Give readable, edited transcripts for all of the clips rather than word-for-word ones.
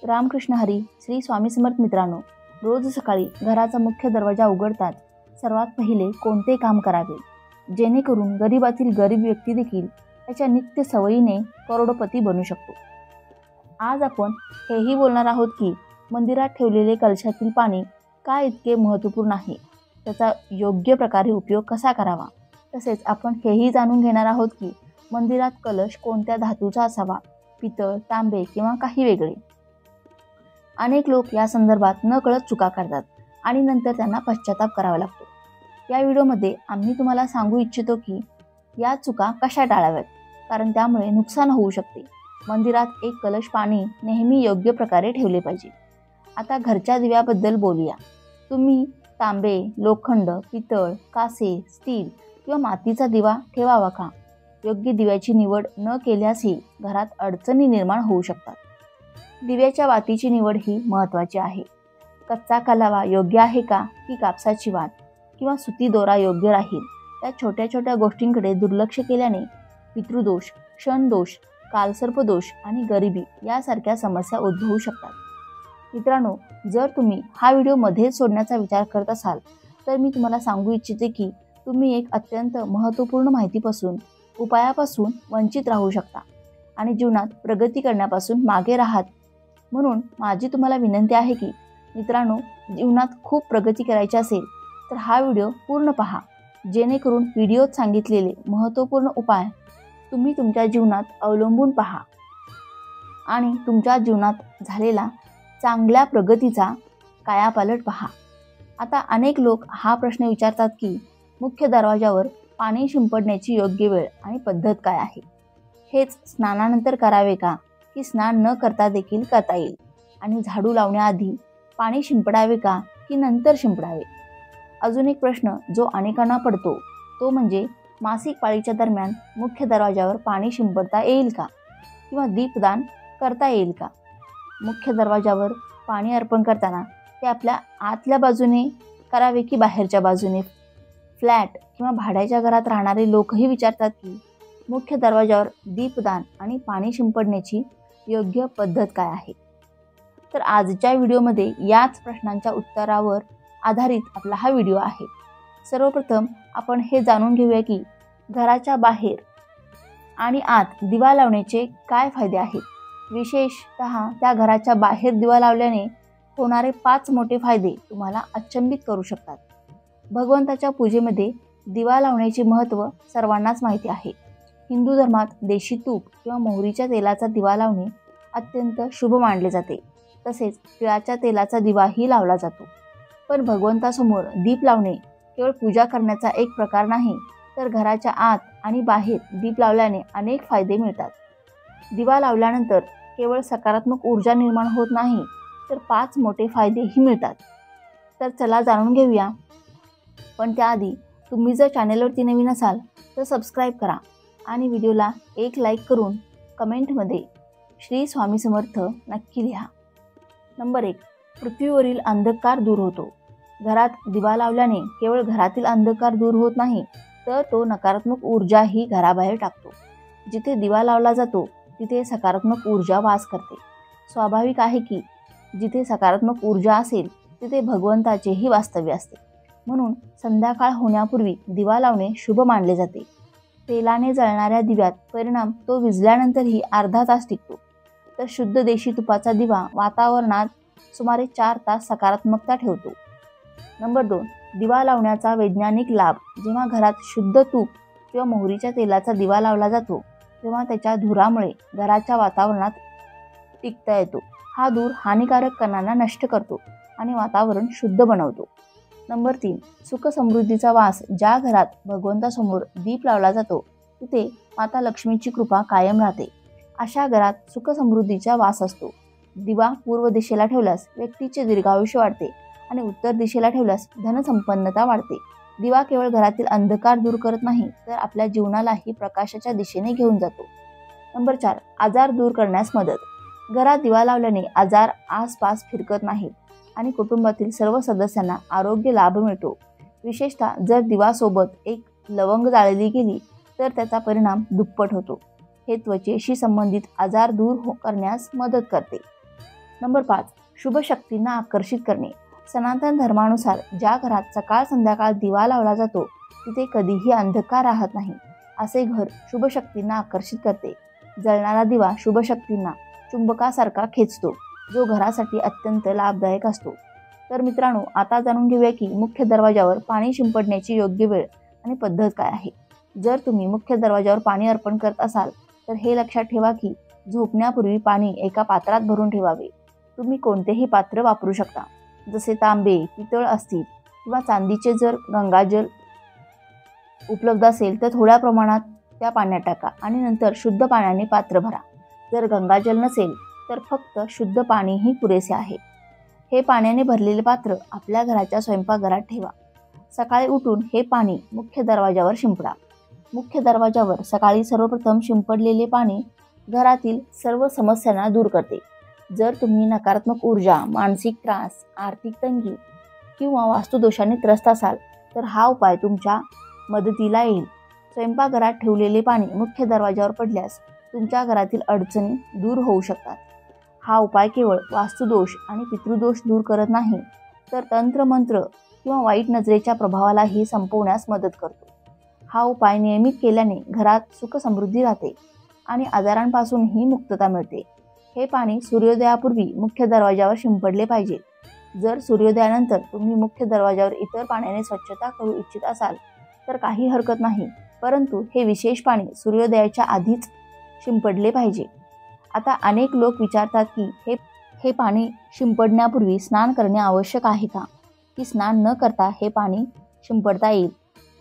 रामकृष्ण हरी. श्री स्वामी समर्थ. मित्रांनो, रोज सकाळी घराचा मुख्य दरवाजा उघडताच सर्वात पहिले कोणते काम करावे जेणेकरून गरिबातील गरीब व्यक्ती देखील त्याच्या नित्य सवयीने करोडपती बनू शकतो. आज आपण हेही बोलणार आहोत की मंदिरात ठेवलेले कलशातील पाणी का इतके महत्त्वपूर्ण आहे, त्याचा योग्य प्रकारे उपयोग कसा करावा. तसेच आपण हेही जाणून घेणार आहोत की मंदिरात कलश कोणत्या धातूचा असावा, पितळ, तांबे किंवा काही वेगळे. अनेक लोक या संदर्भात नकळत चुका करतात आणि नंतर त्यांना पश्चाताप करावा लागतो. या व्हिडिओमध्ये आम्ही तुम्हाला सांगू इच्छितो की या चुका कशा टाळाव्यात, कारण त्यामुळे नुकसान होऊ शकते. मंदिरात एक कलश पाणी नेहमी योग्य प्रकारे ठेवले पाहिजे. आता घरच्या दिव्याबद्दल बोलूया. तुम्ही तांबे, लोखंड, पितळ, कासे, स्टील किंवा मातीचा दिवा ठेवावा का? योग्य दिव्याची निवड न केल्यासही घरात अडचणी निर्माण होऊ शकतात. दिव्याच्या वातीची निवड ही महत्त्वाची आहे. कच्चा कलावा योग्य आहे का की कापसाची वात किंवा सुती दोरा योग्य राहील? या छोट्या छोट्या गोष्टींकडे दुर्लक्ष केल्याने पितृदोष, क्षणदोष, कालसर्पदोष आणि गरिबी यासारख्या समस्या उद्भवू शकतात. मित्रांनो, जर तुम्ही हा व्हिडिओ मध्येच सोडण्याचा विचार करत असाल तर मी तुम्हाला सांगू इच्छिते की तुम्ही एक अत्यंत महत्त्वपूर्ण माहितीपासून, उपायापासून वंचित राहू शकता आणि जीवनात प्रगती करण्यापासून मागे राहात. म्हणून माझी तुम्हाला विनंती आहे की मित्रांनो, जीवनात खूप प्रगती करायची असेल तर हा व्हिडिओ पूर्ण पहा, जेणेकरून व्हिडिओत सांगितलेले महत्त्वपूर्ण उपाय तुम्ही तुमच्या जीवनात अवलंबून पहा आणि तुमच्या जीवनात झालेला चांगल्या प्रगतीचा कायापालट पहा. आता अनेक लोक हा प्रश्न विचारतात की मुख्य दरवाजावर पाणी शिंपडण्याची योग्य वेळ आणि पद्धत काय आहे? हेच स्नानानंतर करावे का की स्नान न करता देखील करता येईल? आणि झाडू लावण्याआधी पाणी शिंपडावे का की नंतर शिंपडावे? अजून एक प्रश्न जो अनेकांना पडतो तो म्हणजे मासिक पाळीच्या दरम्यान मुख्य दरवाजावर पाणी शिंपडता येईल का किंवा दीपदान करता येईल का? मुख्य दरवाजावर पाणी अर्पण करताना ते आपल्या आतल्या बाजूने करावे की बाहेरच्या बाजूने? फ्लॅट किंवा भाड्याच्या घरात राहणारे लोकही विचारतात की मुख्य दरवाजावर दीपदान आणि पाणी शिंपडण्याची योग्य पद्धत काय आहे. तर आजच्या व्हिडिओमध्ये याच प्रश्नांच्या उत्तरावर आधारित आपला हा व्हिडिओ आहे. सर्वप्रथम आपण हे जाणून घेऊया की घराच्या बाहेर आणि आत दिवा लावण्याचे काय फायदे आहेत. विशेषतः त्या घराच्या बाहेर दिवा लावल्याने होणारे 5 मोठे फायदे तुम्हाला अचंबित करू शकतात. भगवंताच्या पूजेमध्ये दिवा लावण्याचे महत्त्व सर्वांनाच माहिती आहे. हिंदू धर्मात देशी तूप किंवा मोहरीच्या तेलाचा दिवा लावणे अत्यंत शुभ मानले जाते. तसेच तिळाच्या तेलाचा दिवाही लावला जातो. पण भगवंतासमोर दीप लावणे केवळ पूजा करण्याचा एक प्रकार नाही, तर घराच्या आत आणि बाहेर दीप लावल्याने अनेक फायदे मिळतात. दिवा लावल्यानंतर केवळ सकारात्मक ऊर्जा निर्माण होत नाही, तर 5 मोठे फायदेही मिळतात. तर चला जाणून घेऊया. पण त्याआधी तुम्ही जर चॅनेलवरती नवीन असाल तर सबस्क्राईब करा आणि व्हिडिओला एक लाईक करून कमेंटमध्ये श्री स्वामी समर्थ नक्की लिहा. नंबर 1. पृथ्वीवरील अंधकार दूर होतो. घरात दिवा लावल्याने केवळ घरातील अंधकार दूर होत नाही, तर तो नकारात्मक ऊर्जाही घराबाहेर टाकतो. जिथे दिवा लावला जातो तिथे सकारात्मक ऊर्जा वास करते. स्वाभाविक आहे की जिथे सकारात्मक ऊर्जा असेल तिथे भगवंताचेही वास्तव्य असते. म्हणून संध्याकाळ होण्यापूर्वी दिवा लावणे शुभ मानले जाते. तेलाने जळणाऱ्या दिव्यात परिणाम तो विझल्यानंतरही अर्धा तास टिकतो, तर शुद्ध देशी तुपाचा दिवा वातावरणात सुमारे 4 तास सकारात्मकता ठेवतो. नंबर 2. दिवा लावण्याचा वैज्ञानिक लाभ. जेव्हा घरात शुद्ध तूप किंवा मोहरीच्या तेलाचा दिवा लावला जातो तेव्हा त्याच्या धुरामुळे घराच्या वातावरणात टिकता येतो. हा धूर हानिकारक कणांना नष्ट करतो आणि वातावरण शुद्ध बनवतो. नंबर 3. सुखसमृद्धीचा वास. ज्या घरात भगवंतासमोर दीप लावला जातो तिथे माता लक्ष्मीची कृपा कायम राहते. अशा घरात सुखसमृद्धीचा वास असतो. दिवा पूर्व दिशेला ठेवल्यास व्यक्तीचे दीर्घायुष्य वाढते आणि उत्तर दिशेला ठेवल्यास धनसंपन्नता वाढते. दिवा केवळ घरातील अंधकार दूर करत नाही, तर आपल्या जीवनालाही प्रकाशाच्या दिशेने घेऊन जातो. नंबर 4. आजार दूर करण्यास मदत. घरात दिवा लावल्याने आजार आसपास फिरकत नाहीत आणि कुटुंबातील सर्व सदस्यांना आरोग्य लाभ मिळतो. विशेषतः जर दिवासोबत एक लवंग जाळली गेली तर त्याचा परिणाम दुप्पट होतो. हे त्वचेशी संबंधित आजार दूर करण्यास मदत करते. नंबर 5. शुभ शक्तींना आकर्षित करणे. सनातन धर्मानुसार ज्या घरात सकाळ संध्याकाळ दिवा लावला जातो तिथे कधीही अंधकार राहत नाही. असे घर शुभ शक्तींना आकर्षित करते. जळणारा दिवा शुभ शक्तींना चुंबकासारखा खेचतो, जो घरासाठी अत्यंत लाभदायक असतो. तर मित्रांनो, आता जाणून घेऊया की मुख्य दरवाजावर पाणी शिंपडण्याची योग्य वेळ आणि पद्धत काय आहे. जर तुम्ही मुख्य दरवाजावर पाणी अर्पण करत असाल तर हे लक्षात ठेवा की झोपण्यापूर्वी पाणी एका पात्रात भरून ठेवावे. तुम्ही कोणतेही पात्र वापरू शकता, जसे तांबे, पितळ असतील किंवा चांदीचे. जर गंगाजल उपलब्ध असेल तर थोड्या प्रमाणात त्या पाण्यात टाका आणि नंतर शुद्ध पाण्याने पात्र भरा. जर गंगाजल नसेल तर फक्त शुद्ध पाणीही पुरेसे आहे. हे पाण्याने भरलेले पात्र आपल्या घराच्या स्वयंपाकघरात ठेवा. सकाळी उठून हे पाणी मुख्य दरवाजावर शिंपडा. मुख्य दरवाजावर सकाळी सर्वप्रथम शिंपडलेले पाणी घरातील सर्व समस्यांना दूर करते. जर तुम्ही नकारात्मक ऊर्जा, मानसिक त्रास, आर्थिक तंगी किंवा वास्तुदोषाने त्रस्त असाल तर हा उपाय तुमच्या मदतीला येईल. स्वयंपाकघरात ठेवलेले पाणी मुख्य दरवाजावर पडल्यास तुमच्या घरातील अडचणी दूर होऊ शकतात. हा उपाय केवळ वास्तुदोष आणि पितृदोष दूर करत नाही, तर तंत्रमंत्र किंवा वाईट नजरेच्या प्रभावालाही संपवण्यास मदत करतो. हा उपाय नियमित केल्याने घरात सुख समृद्धी राहते आणि आजारांपासूनही मुक्तता मिळते. हे पाणी सूर्योदयापूर्वी मुख्य दरवाजावर शिंपडले पाहिजे. जर सूर्योदयानंतर तुम्ही मुख्य दरवाजावर इतर पाण्याने स्वच्छता करू इच्छित असाल तर काही हरकत नाही, परंतु हे विशेष पाणी सूर्योदयाच्या आधीच शिंपडले पाहिजे. आता अनेक लोक विचारतात की हे पाणी शिंपडण्यापूर्वी स्नान करणे आवश्यक आहे का, की स्नान न करता हे पाणी शिंपडता येईल.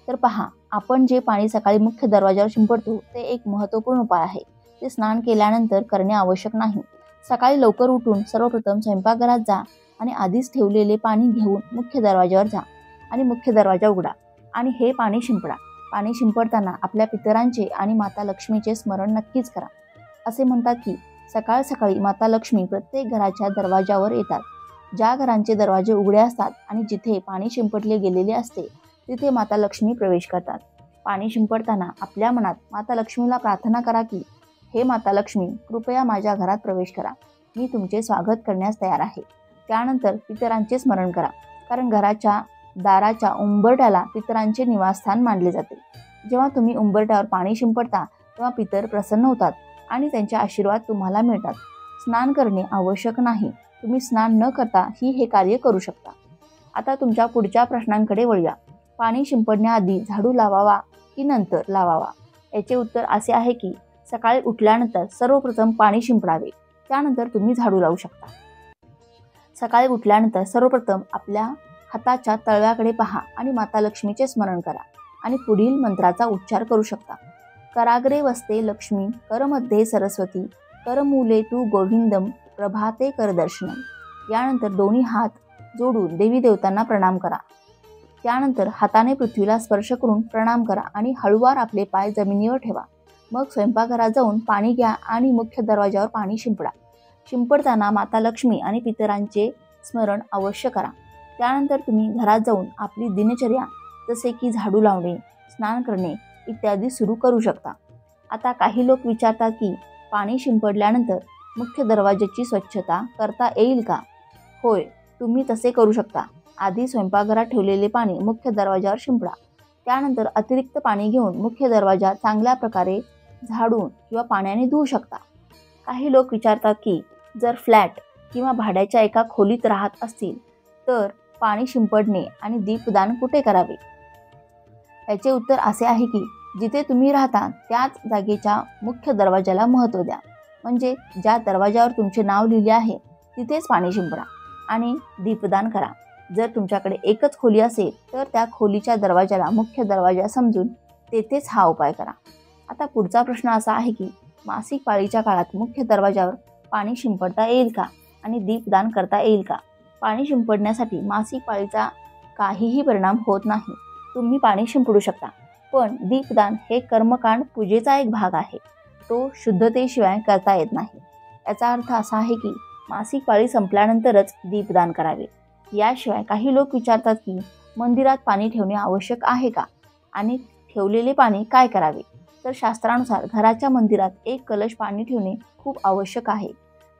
तर पहा, आपण जे पाणी सकाळी मुख्य दरवाजावर शिंपडतो ते एक महत्त्वपूर्ण उपाय आहे. ते स्नान केल्यानंतर करणे आवश्यक नाही. सकाळी लवकर उठून सर्वप्रथम स्वयंपाकघरात जा आणि आधीच ठेवलेले पाणी घेऊन मुख्य दरवाजावर जा आणि मुख्य दरवाजा उघडा आणि हे पाणी शिंपडा. पाणी शिंपडताना आपल्या पितरांचे आणि माता लक्ष्मीचे स्मरण नक्कीच करा. असे म्हणतात की सकाळ सकाळी माता लक्ष्मी प्रत्येक घराच्या दरवाजावर येतात. ज्या घरांचे दरवाजे उघडे असतात आणि जिथे पाणी शिंपडले गेलेले असते तिथे माता लक्ष्मी प्रवेश करतात. पाणी शिंपडताना आपल्या मनात माता लक्ष्मीला प्रार्थना करा की हे माता लक्ष्मी, कृपया माझ्या घरात प्रवेश करा. मी तुमचे स्वागत करण्यास तयार आहे. त्यानंतर पितरांचे स्मरण करा, कारण घराच्या दाराच्या उंबरठ्याला पितरांचे निवासस्थान मानले जाते. जेव्हा तुम्ही उंबरठ्यावर पाणी शिंपडता तेव्हा पितर प्रसन्न होतात आणि त्यांचे आशीर्वाद तुम्हाला मिळतात. स्नान करणे आवश्यक नाही. तुम्ही स्नान न करता हे कार्य करू शकता. आता तुमच्या पुढच्या प्रश्नांकडे वळूया. पाणी शिंपडण्याआधी झाडू लावावा की नंतर लावावा? याचे उत्तर असे आहे की सकाळी उठल्यानंतर सर्वप्रथम पाणी शिंपडावे, त्यानंतर तुम्ही झाडू लावू शकता. सकाळी उठल्यानंतर सर्वप्रथम आपल्या हाताच्या तळव्याकडे पहा आणि माता लक्ष्मीचे स्मरण करा आणि पुढील मंत्राचा उच्चार करू शकता. कराग्रे वसते लक्ष्मी, करमध्ये सरस्वती, करमूले तू गोविंदम, प्रभाते करदर्शनम. यानंतर दोन्ही हात जोडून देवी देवतांना प्रणाम करा. त्यानंतर हाताने पृथ्वीला स्पर्श करून प्रणाम करा आणि हळूवार आपले पाय जमिनीवर ठेवा. मग स्वयंपाकघरात जाऊन पाणी घ्या आणि मुख्य दरवाजावर पाणी शिंपडा. शिंपडताना माता लक्ष्मी आणि पितरांचे स्मरण अवश्य करा. त्यानंतर तुम्ही घरात जाऊन आपली दिनचर्या जसे की झाडू लावणे, स्नान करणे इत्यादी सुरू करू शकता. आता काही लोक विचारतात की पाणी शिंपडल्यानंतर मुख्य दरवाजाची स्वच्छता करता येईल का? होय, तुम्ही तसे करू शकता. आधी स्वयंपाकघरात ठेवलेले पाणी मुख्य दरवाजावर शिंपडा. त्यानंतर अतिरिक्त पाणी घेऊन मुख्य दरवाजा चांगल्या प्रकारे झाडून किंवा पाण्याने धुवू शकता. काही लोक विचारतात की जर फ्लॅट किंवा भाड्याच्या एका खोलीत राहत असतील तर पाणी शिंपडणे आणि दीपदान कुठे करावे? याचे उत्तर असे आहे की जिथे तुम्ही राहता त्याच जागेच्या मुख्य दरवाजाला महत्त्व द्या. म्हणजे ज्या दरवाजावर तुमचे नाव लिहिले आहे तिथेच पाणी शिंपडा आणि दीपदान करा. जर तुमच्याकडे एकच खोली असेल तर त्या खोलीच्या दरवाजाला मुख्य दरवाजा समजून तेथेच हा उपाय करा. आता पुढचा प्रश्न असा आहे की मासिक पाळीच्या काळात मुख्य दरवाजावर पाणी शिंपडता येईल का आणि दीपदान करता येईल का? पाणी शिंपडण्यासाठी मासिक पाळीचा काहीही परिणाम होत नाही. तुम्ही पाणी शिंपडू शकता, पण दीपदान हे कर्मकांड पूजेचा एक भाग आहे. तो शुद्धतेशिवाय करता येत नाही. याचा अर्थ असा आहे की मासिक पाळी संपल्यानंतरच दीपदान करावे. याशिवाय काही लोक विचारतात की मंदिरात पाणी ठेवणे आवश्यक आहे का आणि ठेवलेले पाणी काय करावे? तर शास्त्रानुसार घराच्या मंदिरात एक कलश पाणी ठेवणे खूप आवश्यक आहे.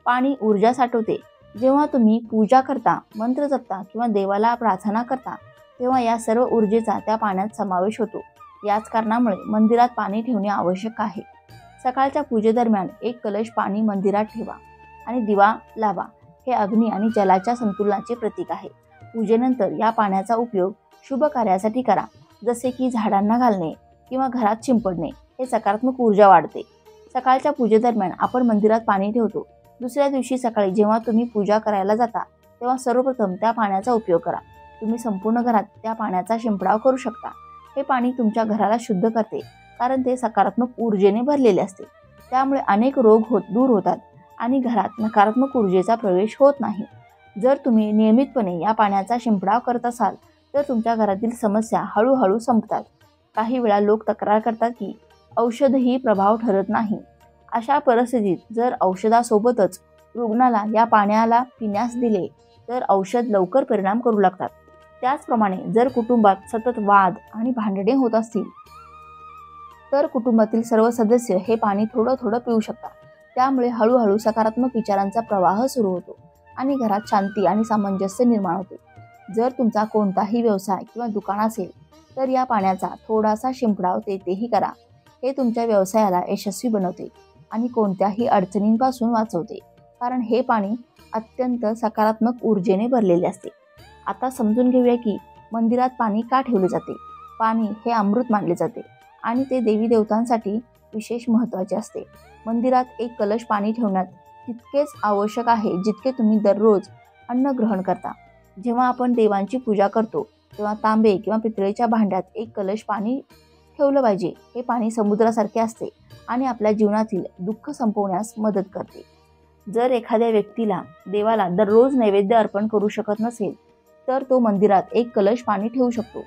पाणी ऊर्जा साठवते जेव्हा तुम्ही पूजा करता, मंत्र जपता किंवा देवाला प्रार्थना करता, तेव्हा या सर्व ऊर्जेचा त्या पाण्यात समावेश होतो. याच कारणामुळे मंदिरात पाणी ठेवणे आवश्यक आहे. सकाळच्या पूजेदरम्यान एक कलश पाणी मंदिरात ठेवा आणि दिवा लावा. हे अग्नी आणि जलाच्या संतुलनाचे प्रतीक आहे. पूजेनंतर या पाण्याचा उपयोग शुभ कार्यासाठी करा, जसे की झाडांना घालणे किंवा घरात शिंपडणे. हे सकारात्मक ऊर्जा वाढते. सकाळच्या पूजेदरम्यान आपण मंदिरात पाणी ठेवतो. दुसऱ्या दिवशी सकाळी जेव्हा तुम्ही पूजा करायला जाता, तेव्हा सर्वप्रथम त्या पाण्याचा उपयोग करा. तुम्ही संपूर्ण घरात त्या पाण्याचा शिंपडाव करू शकता. हे पाणी तुमच्या घराला शुद्ध करते, कारण ते सकारात्मक ऊर्जेने भरलेले असते. त्यामुळे अनेक रोग दूर होतात आणि घरात नकारात्मक ऊर्जेचा प्रवेश होत नाही. जर तुम्ही नियमितपणे या पाण्याचा शिंपडाव करत असाल तर तुमच्या घरातील समस्या हळूहळू संपतात. काही वेळा लोक तक्रार करतात की औषधही प्रभाव ठरत नाही. अशा परिस्थितीत जर औषधासोबतच रुग्णाला या पाण्याला पिण्यास दिले तर औषध लवकर परिणाम करू लागतात. त्याचप्रमाणे जर कुटुंबात सतत वाद आणि भांडणे होत असतील तर कुटुंबातील सर्व सदस्य हे पाणी थोडं थोडं पिऊ शकतात. त्यामुळे हळूहळू सकारात्मक विचारांचा प्रवाह सुरू होतो आणि घरात शांती आणि सामंजस्य निर्माण होते. जर तुमचा कोणताही व्यवसाय किंवा दुकान असेल तर या पाण्याचा थोडासा शिंपडाव तेथेही करा. हे तुमच्या व्यवसायाला यशस्वी बनवते आणि कोणत्याही अडचणींपासून वाचवते, कारण हे पाणी अत्यंत सकारात्मक ऊर्जेने भरलेले असते. आता समजून घेऊया की मंदिरात पाणी का ठेवले जाते. पाणी हे अमृत मानले जाते आणि ते देवी देवतांसाठी विशेष महत्त्वाचे असते. मंदिरात एक कलश पाणी ठेवण्यात तितकेच आवश्यक आहे जितके तुम्ही दररोज अन्न ग्रहण करता. जेव्हा आपण देवांची पूजा करतो तेव्हा तांबे किंवा पितळेच्या भांड्यात एक कलश पाणी ठेवलं पाहिजे. हे पाणी समुद्रासारखे असते आणि आपल्या जीवनातील दुःख संपवण्यास मदत करते. जर एखाद्या व्यक्तीला देवाला दररोज नैवेद्य अर्पण करू शकत नसेल तर तो मंदिरात एक कलश पाणी ठेवू शकतो,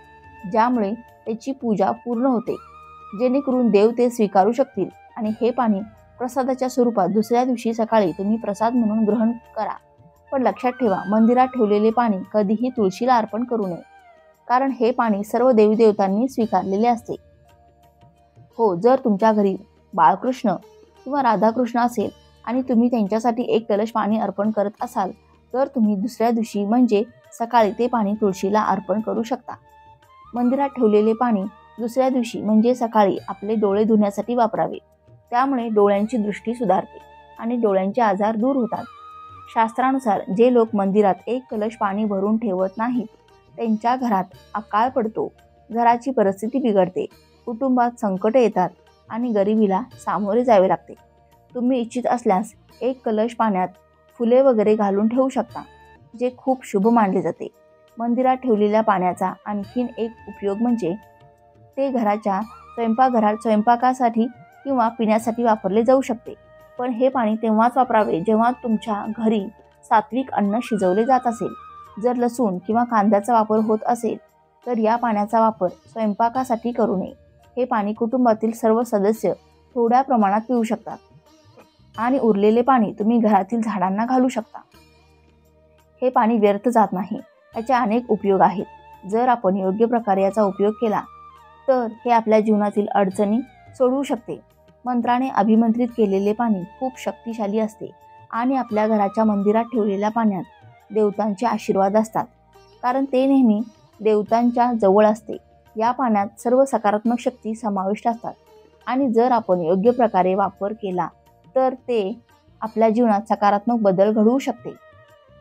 ज्यामुळे त्याची पूजा पूर्ण होते, जेणेकरून देव ते स्वीकारू शकतील. आणि हे पाणी प्रसादाच्या स्वरूपात दुसऱ्या दिवशी सकाळी तुम्ही प्रसाद म्हणून ग्रहण करा. पण लक्षात ठेवा, मंदिरात ठेवलेले पाणी कधीही तुळशीला अर्पण करू नये, कारण हे पाणी सर्व देवी देवतांनी स्वीकारलेले असते. हो, जर तुमच्या घरी बाळकृष्ण किंवा राधाकृष्ण असेल आणि तुम्ही त्यांच्यासाठी एक कलश पाणी अर्पण करत असाल तर तुम्ही दुसऱ्या दिवशी म्हणजे सकाळी ते पाणी तुळशीला अर्पण करू शकता. मंदिरात ठेवलेले पाणी दुसऱ्या दिवशी म्हणजे सकाळी आपले डोळे धुण्यासाठी वापरावे. त्यामुळे डोळ्यांची दृष्टी सुधारते आणि डोळ्यांचे आजार दूर होतात. शास्त्रानुसार जे लोक मंदिरात एक कलश पाणी भरून ठेवत नाहीत त्यांच्या घरात अकाळ पडतो, घराची परिस्थिती बिघडते, कुटुंबात संकट येतात आणि गरिबीला सामोरे जावे लागते. तुम्ही इच्छित असल्यास एक कलश पाण्यात फुले वगैरे घालून ठेवू शकता, जे खूप शुभ मानले जाते. मंदिरात ठेवलेल्या पाण्याचा आणखीन एक उपयोग म्हणजे ते घराच्या स्वयंपाकघरात स्वयंपाकासाठी किंवा पिण्यासाठी वापरले जाऊ शकते. पण हे पाणी तेव्हाच वापरावे जेव्हा तुमच्या घरी सात्विक अन्न शिजवले जात असेल. जर लसूण किंवा कांद्याचा वापर होत असेल तर या पाण्याचा वापर स्वयंपाकासाठी करू नये. हे पाणी कुटुंबातील सर्व सदस्य थोड्या प्रमाणात पिऊ शकतात आणि उरलेले पाणी तुम्ही घरातील झाडांना घालू शकता. हे पाणी व्यर्थ जात नाही. याचे अनेक उपयोग आहेत. जर आपण योग्य प्रकारे याचा उपयोग केला तर हे आपल्या जीवनातील अडचणी सोडवू शकते. मंत्राने अभिमंत्रित केलेले पाणी खूप शक्तिशाली असते आणि आपल्या घराच्या मंदिरात ठेवलेल्या पाण्यात देवतांचे आशीर्वाद असतात, कारण ते नेहमी देवतांच्या जवळ असते. या पाण्यात सर्व सकारात्मक शक्ती समाविष्ट असतात आणि जर आपण योग्य प्रकारे वापर केला तर ते आपल्या जीवनात सकारात्मक बदल घडवू शकते.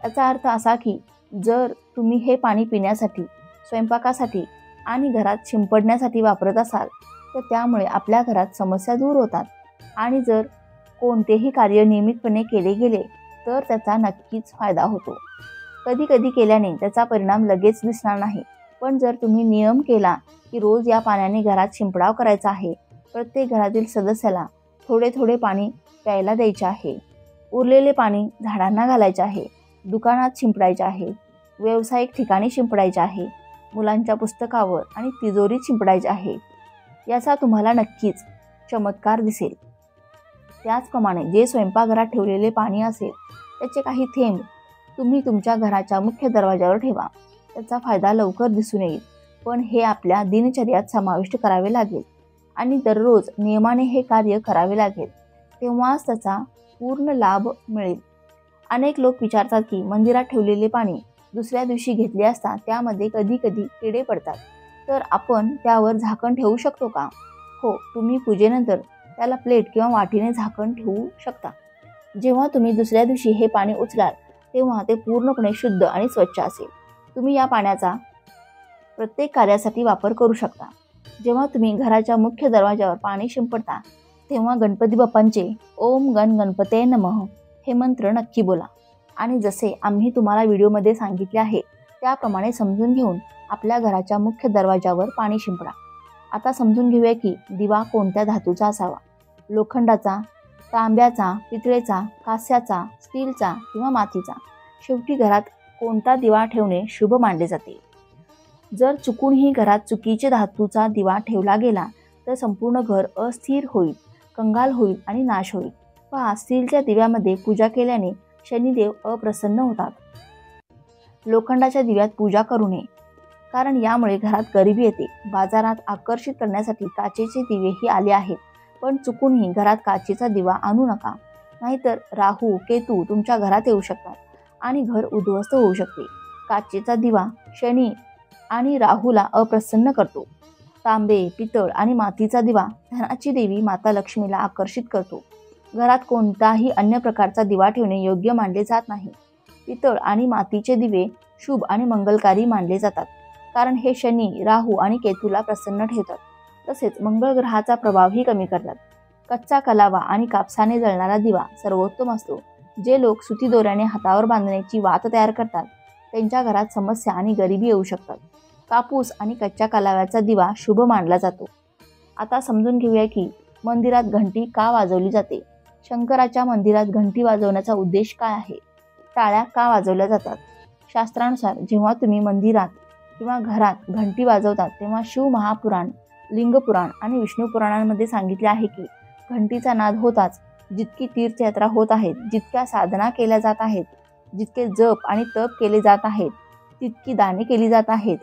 याचा अर्थ असा की जर तुम्ही हे पाणी पिण्यासाठी, स्वयंपाकासाठी आणि घरात शिंपडण्यासाठी वापरत असाल तर त्यामुळे आपल्या घरात समस्या दूर होतात आणि जर कोणतेही कार्य नियमितपणे केले गेले तर त्याचा नक्कीच फायदा होतो. कधी कधी केल्याने त्याचा परिणाम लगेच दिसणार नाही, पण जर तुम्ही नियम केला की रोज या पाण्याने घरात शिंपडाव करायचा आहे, प्रत्येक घरातील सदस्याला थोडे थोडे पाणी प्यायला द्यायचे आहे, उरलेले पाणी झाडांना घालायचे आहे, दुकानात शिंपडायचे आहे, व्यावसायिक ठिकाणी शिंपडायचे आहे, मुलांच्या पुस्तकावर आणि तिजोरीत शिंपडायचे आहे, याचा तुम्हाला नक्कीच चमत्कार दिसेल. त्याचप्रमाणे जे स्वयंपाकघरात ठेवलेले पाणी असेल त्याचे काही थेंब तुम्ही तुमच्या घराच्या मुख्य दरवाजावर ठेवा. त्याचा फायदा लवकर दिसून येईल, पण हे आपल्या दिनचर्यात समाविष्ट करावे लागेल आणि दररोज नियमाने हे कार्य करावे लागेल, तेव्हाच त्याचा पूर्ण लाभ मिळेल. अनेक लोक विचारतात की मंदिरात ठेवलेले पाणी दुसऱ्या दिवशी घेतले असता त्यामध्ये कधी कधी किडे पडतात, तर आपण त्यावर झाकण ठेवू शकतो का? हो, तुम्ही पूजेनंतर त्याला प्लेट किंवा वाटीने झाकण ठेवू शकता. जेव्हा तुम्ही दुसऱ्या दिवशी हे पाणी उचलाल तेव्हा ते पूर्णपणे शुद्ध आणि स्वच्छ असेल. तुम्ही या पाण्याचा प्रत्येक कार्यासाठी वापर करू शकता. जेव्हा तुम्ही घराच्या मुख्य दरवाजावर पाणी शिंपडता तेव्हा गणपती बाप्पांचे ओम गण गणपते नमः हे मंत्र नक्की बोला आणि जसे आम्ही तुम्हाला व्हिडिओमध्ये सांगितले आहे त्याप्रमाणे समजून घेऊन आपल्या घराच्या मुख्य दरवाजावर पाणी शिंपडा. आता समजून घेऊया की दिवा कोणत्या धातूचा असावा. लोखंडाचा, तांब्याचा, पितळेचा, कास्याचा, स्टीलचा किंवा मातीचा. शेवटी घरात कोणता दिवा ठेवणे शुभ मानले जाते. जर चुकूनही घरात चुकीचे धातूचा दिवा ठेवला गेला तर संपूर्ण घर अस्थिर होईल, कंगाल होईल आणि नाश होईल. पहा, स्टीलच्या दिव्यामध्ये पूजा केल्याने शनिदेव अप्रसन्न होतात. लोखंडाच्या दिव्यात पूजा करू नये, कारण यामुळे घरात गरिबी येते. बाजारात आकर्षित करण्यासाठी काचेचे दिवेही आले आहेत, पण चुकूनही घरात काचेचा दिवा आणू नका, नाहीतर राहू केतू तुमच्या घरात येऊ शकतात आणि घर उद्ध्वस्त होऊ शकते. काचेचा दिवा शनी आणि राहूला अप्रसन्न करतो. तांबे, पितळ आणि मातीचा दिवा धनाची देवी माता लक्ष्मीला आकर्षित करतो. घरात कोणताही अन्य प्रकारचा दिवा ठेवणे योग्य मानले जात नाही. पितळ आणि मातीचे दिवे शुभ आणि मंगलकारी मानले जातात, कारण हे शनी, राहू आणि केतूला प्रसन्न ठेवतात. तसेच मंगळ ग्रहाचा प्रभावही कमी करतात. कच्चा कलावा आणि कापसाने जळणारा दिवा सर्वोत्तम असतो. जे लोक सुती दोऱ्याने हातावर बांधण्याची वात तयार करतात त्यांच्या घरात समस्या आणि गरिबी येऊ शकतात. कापूस आणि कच्च्या कलाव्याचा दिवा शुभ मानला जातो. आता समजून घेऊया की मंदिरात घंटी का वाजवली जाते. शंकराच्या मंदिरात घंटी वाजवण्याचा उद्देश काय आहे? टाळ्या का वाजवल्या जातात? शास्त्रानुसार जेव्हा तुम्ही मंदिरात किंवा घरात घंटी वाजवतात तेव्हा शिव महापुराण, लिंगपुराण आणि विष्णू पुराणांमध्ये सांगितले आहे की घंटीचा नाद होताच जितकी तीर्थयात्रा होत आहेत, जितक्या साधना केल्या जात आहेत, जितके जप आणि तप केले जात आहेत, तितकी दाने केली जात आहेत,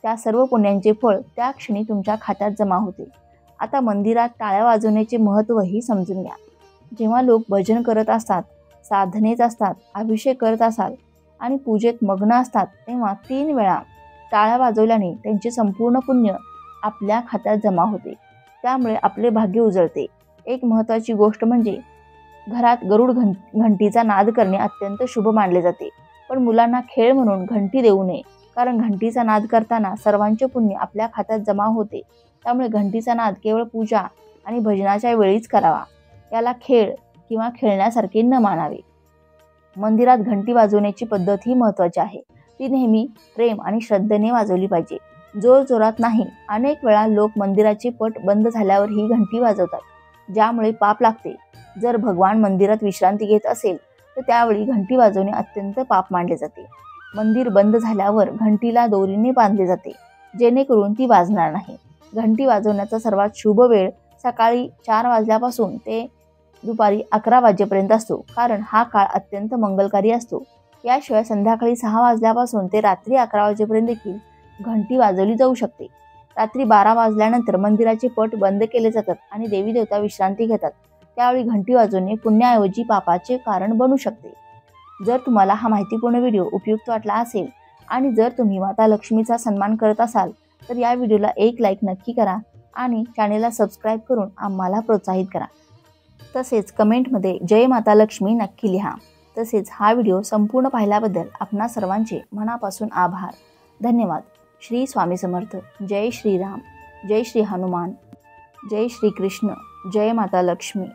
त्या सर्व पुण्यांचे फळ त्या क्षणी तुमच्या खात्यात जमा होते. आता मंदिरात टाळ्या वाजवण्याचे महत्त्वही समजून घ्या. जेव्हा लोक भजन करत असतात, साधनेत असतात, अभिषेक करत असतात आणि पूजेत मग्न असतात तेव्हा 3 वेळा टाळ्या वाजवल्याने त्यांचे संपूर्ण पुण्य आपल्या खात्यात जमा होते. त्यामुळे आपले भाग्य उजळते. एक महत्त्वाची गोष्ट म्हणजे घरात गरुड घंटीचा नाद करणे अत्यंत शुभ मानले जाते, पण मुलांना खेळ म्हणून घंटी देऊ नये, कारण घंटीचा नाद करताना सर्वांचे पुण्य आपल्या खात्यात जमा होते. त्यामुळे घंटीचा नाद केवळ पूजा आणि भजनाच्या वेळीच करावा, याला खेळ किंवा खेळण्यासारखे न मानावे. मंदिरात घंटी वाजवण्याची पद्धत ही महत्त्वाची आहे. ती नेहमी प्रेम आणि श्रद्धेने वाजवली पाहिजे, जोर जोरात नाही. अनेक वेळा लोक मंदिराचे पट बंद झाल्यावर ही घंटी वाजवतात, ज्यामुळे पाप लागते. जर भगवान मंदिरात विश्रांती घेत असेल तर त्यावेळी घंटी वाजवणे अत्यंत पाप मानले जाते. मंदिर बंद झाल्यावर घंटीला दोरीने बांधले जाते, जेणेकरून ती वाजणार नाही. घंटी वाजवण्याचा सर्वात शुभ वेळ सकाळी 4 वाजल्यापासून ते दुपारी 11 वाजेपर्यंत असतो, कारण हा काळ अत्यंत मंगलकारी असतो. याशिवाय संध्याकाळी 6 वाजल्यापासून ते रात्री 11 वाजेपर्यंत देखील घंटी वाजवली जाऊ शकते. रात्री 12 वाजल्यानंतर मंदिराचे पट बंद केले जातात आणि देवी देवता विश्रांती घेतात. त्यावेळी घंटी वाजवणे पुण्याऐवजी पापाचे कारण बनू शकते. जर तुम्हाला हा माहितीपूर्ण व्हिडिओ उपयुक्त वाटला असेल आणि जर तुम्ही माता लक्ष्मीचा सन्मान करत असाल तर या व्हिडिओला एक लाईक नक्की करा आणि चॅनेलला सबस्क्राईब करून आम्हाला प्रोत्साहित करा. तसेच कमेंटमध्ये जय माता लक्ष्मी नक्की लिहा. तसेच हा व्हिडिओ संपूर्ण पाहिल्याबद्दल आपणा सर्वांचे मनापासून आभार. धन्यवाद. श्री स्वामी समर्थ. जय श्रीराम, जय श्री हनुमान, जय श्री कृष्ण, जय माता लक्ष्मी.